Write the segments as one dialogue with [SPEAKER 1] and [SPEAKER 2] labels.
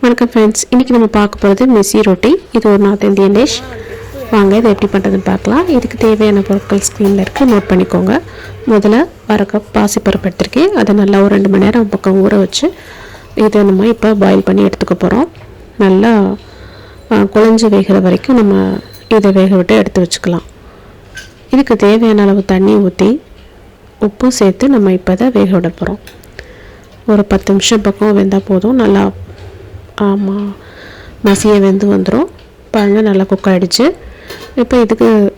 [SPEAKER 1] வணக்கம் ஃப்ரெண்ட்ஸ், இன்றைக்கி நம்ம பார்க்க போகிறது மிஸ்ஸி ரொட்டி. இது ஒரு நார்த் இந்தியன் டிஷ். வாங்க இதை எப்படி பண்ணுறதுன்னு பார்க்கலாம். இதுக்கு தேவையான பொருட்கள் ஸ்க்ரீனில் இருக்குது, நோட் பண்ணிக்கோங்க. முதல்ல 1/2 கப் பாசிப்பருப்பு எடுத்துருக்கேன். அதை நல்லா ஒரு 2 மணி நேரம் பக்கம் ஊற வச்சு இதை நம்ம இப்போ பாயில் பண்ணி எடுத்துக்க போகிறோம். நல்லா குழஞ்சி வேகிற வரைக்கும் நம்ம இதை வேக விட்டு எடுத்து வச்சுக்கலாம். இதுக்கு தேவையான அளவு தண்ணி ஊற்றி உப்பு சேர்த்து நம்ம இப்போ தான் வேக விட போகிறோம். ஒரு 10 நிமிஷம் பக்கம் வெந்தால் போதும். நல்லா மசிய வெந்து வந்துடும். பாருங்கள், நல்லா குக் ஆகிடுச்சு. இப்போ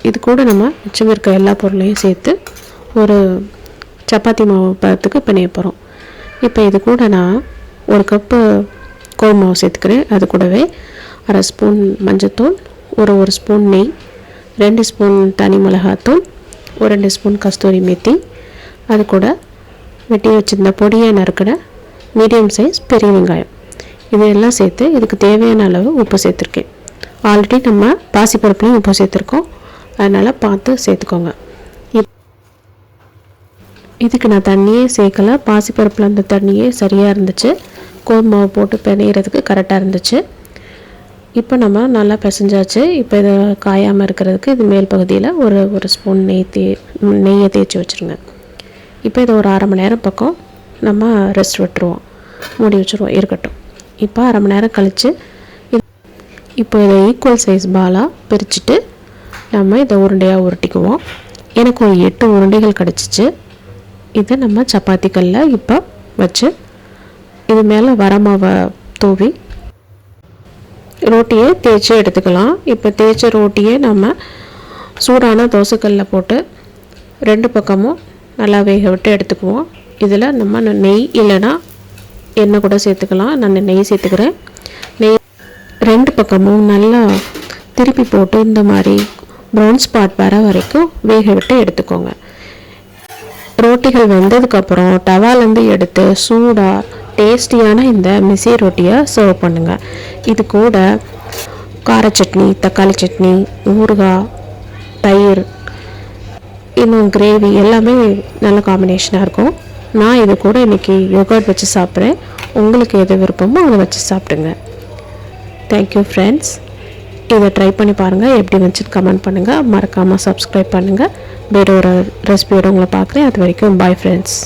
[SPEAKER 1] இது கூட நம்ம மிச்சம் இருக்க எல்லா பொருளையும் சேர்த்து ஒரு சப்பாத்தி மாவு பதத்துக்கு பிணைய போகிறோம். இப்போ இது கூட நான் 1 கப்பு கோதுமை மாவு சேர்த்துக்கிறேன். அது கூடவே 1/2 ஸ்பூன் மஞ்சத்தூள், ஒரு ஸ்பூன் நெய், 2 ஸ்பூன் தனி மிளகாத்தூள், ஒரு 2 ஸ்பூன் கஸ்தூரி மேத்தி, அது கூட வெட்டி வச்சுருந்த பொடியை நறுக்கிற மீடியம் சைஸ் பெரிய வெங்காயம், இதையெல்லாம் சேர்த்து இதுக்கு தேவையான அளவு உப்பு சேர்த்துருக்கேன். ஆல்ரெடி நம்ம பாசிப்பருப்புலையும் உப்பு சேர்த்துருக்கோம், அதனால் பார்த்து சேர்த்துக்கோங்க. இதுக்கு நான் தண்ணியே சேர்க்கலை. பாசிப்பருப்பில் அந்த தண்ணியே சரியாக இருந்துச்சு. கோதுமை மாவு போட்டு பிணையிறதுக்கு கரெக்டாக இருந்துச்சு. இப்போ நம்ம நல்லா பிசைஞ்சாச்சு. இப்போ இதை காயாமல் இருக்கிறதுக்கு இது மேல் பகுதியில் ஒரு ஸ்பூன் நெய்யை தேய்ச்சி வச்சுருங்க. இப்போ இதை ஒரு 1/2 மணி நேரம் பக்கம் நம்ம ரெஸ்ட் விட்டுருவோம், மூடி வச்சுருவோம், இருக்கட்டும். இப்போ 1/2 மணி நேரம் கழித்து இப்போ இதை ஈக்குவல் சைஸ் பாலாக பிரிச்சுட்டு நம்ம இதை உருண்டையாக உருட்டிக்குவோம். எனக்கு ஒரு 8 உருண்டைகள் கிடச்சிச்சு. இதை நம்ம சப்பாத்தி கல்லில் இப்போ வச்சு இது மேலே வரமாவை தூவி ரோட்டியை தேய்ச்சி எடுத்துக்கலாம். இப்போ தேய்ச்ச ரோட்டியை நம்ம சூடான தோசைக்கல்லில் போட்டு 2 பக்கமும் நல்லா வேக விட்டு எடுத்துக்குவோம். இதில் நம்ம நெய் இல்லைன்னா எண்ணெய் கூட சேர்த்துக்கலாம். நான் நெய் சேர்த்துக்கிறேன். நெய் 2 பக்கமும் நல்லா திருப்பி போட்டு இந்த மாதிரி ப்ரௌன் ஸ்பாட் வர வரைக்கும் வேக விட்டு எடுத்துக்கோங்க. ரோட்டிகள் வெந்ததுக்கப்புறம் டவாலேருந்து எடுத்து சூடாக டேஸ்டியான இந்த மிஸ்ஸி ரொட்டியை சர்வ் பண்ணுங்கள். இது கூட கார சட்னி, தக்காளி சட்னி, ஊறுகாய், தயிர், இன்னும் கிரேவி எல்லாமே நல்ல காம்பினேஷனாக இருக்கும். நான் இது கூட இன்றைக்கி யோகர்ட் வச்சு சாப்பிட்றேன். உங்களுக்கு எது விருப்பமோ அதை வச்சு சாப்பிடுங்க. Thank you friends. இதை ட்ரை பண்ணி பாருங்கள். எப்படி வந்துச்சுன்னு கமெண்ட் பண்ணுங்கள். மறக்காமல் சப்ஸ்கிரைப் பண்ணுங்கள். வேறு ஒரு ரெசிபியோடு உங்களை பார்க்குறேன். அது வரைக்கும் பாய் ஃப்ரெண்ட்ஸ்.